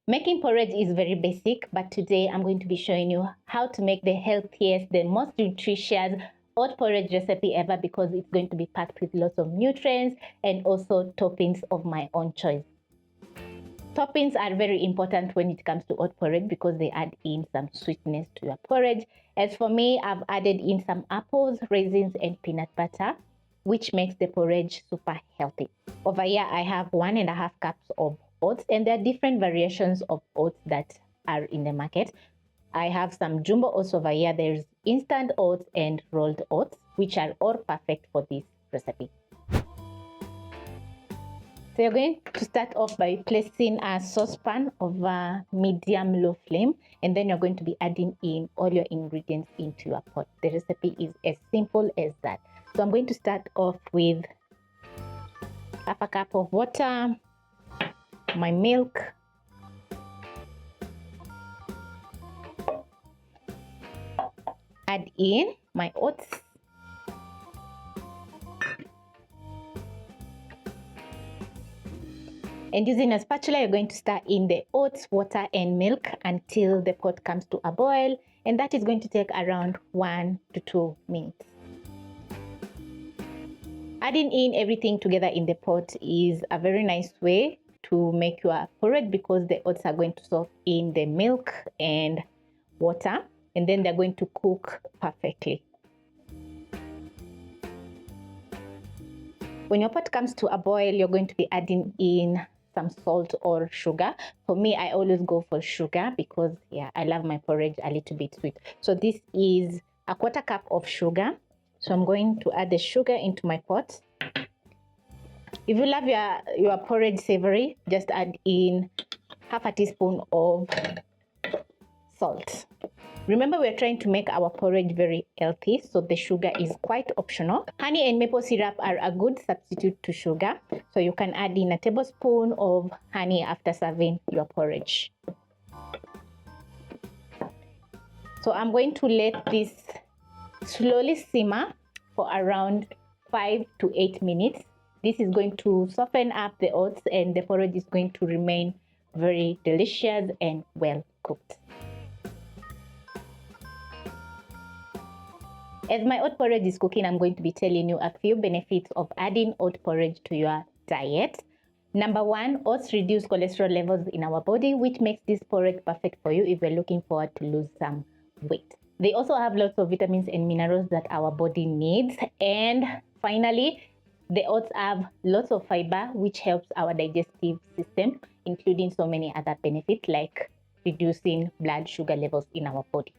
Making porridge is very basic, but today I'm going to be showing you how to make the healthiest, the most nutritious oat porridge recipe ever, because it's going to be packed with lots of nutrients and also toppings of my own choice. Toppings are very important when it comes to oat porridge because they add in some sweetness to your porridge. As for me, I've added in some apples, raisins, and peanut butter, which makes the porridge super healthy. Over here, I have 1.5 cups of oats, and there are different variations of oats that are in the market. I have some jumbo oats over here. There's instant oats and rolled oats, which are all perfect for this recipe. So you're going to start off by placing a saucepan over medium-low flame, and then you're going to be adding in all your ingredients into your pot. The recipe is as simple as that. So I'm going to start off with 1/2 cup of water, my milk, add in my oats, and using a spatula, you're going to stir in the oats, water, and milk until the pot comes to a boil, and that is going to take around 1 to 2 minutes. Adding in everything together in the pot is a very nice way to make your porridge, because the oats are going to soak in the milk and water, and then they're going to cook perfectly. When your pot comes to a boil, you're going to be adding in some salt or sugar. For me, I always go for sugar because I love my porridge a little bit sweet. So this is 1/4 cup of sugar. So I'm going to add the sugar into my pot. If you love your porridge savory, just add in 1/2 teaspoon of salt. Remember, we're trying to make our porridge very healthy, so the sugar is quite optional. Honey and maple syrup are a good substitute to sugar, so you can add in 1 tablespoon of honey after serving your porridge. So I'm going to let this slowly simmer for around 5 to 8 minutes. This is going to soften up the oats, and the porridge is going to remain very delicious and well cooked. As my oat porridge is cooking, I'm going to be telling you a few benefits of adding oat porridge to your diet. Number 1, oats reduce cholesterol levels in our body, which makes this porridge perfect for you if you're looking forward to lose some weight. They also have lots of vitamins and minerals that our body needs. And finally, the oats have lots of fiber, which helps our digestive system, including so many other benefits like reducing blood sugar levels in our body.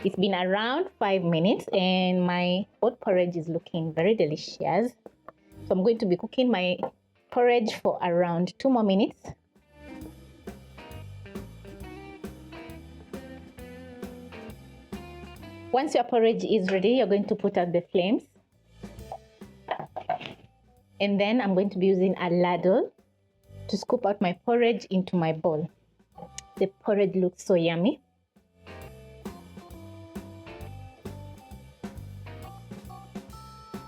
It's been around 5 minutes and my oat porridge is looking very delicious. So I'm going to be cooking my porridge for around 2 more minutes. Once your porridge is ready, you're going to put out the flames. And then I'm going to be using a ladle to scoop out my porridge into my bowl. The porridge looks so yummy.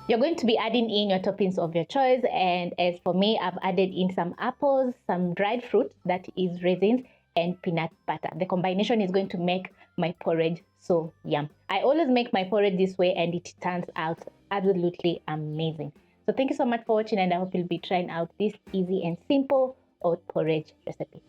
You're going to be adding in your toppings of your choice, and as for me, I've added in some apples, some dried fruit, that is raisins, and peanut butter. The combination is going to make my porridge so yum. I always make my porridge this way and it turns out absolutely amazing. So thank you so much for watching, and I hope you'll be trying out this easy and simple oat porridge recipe.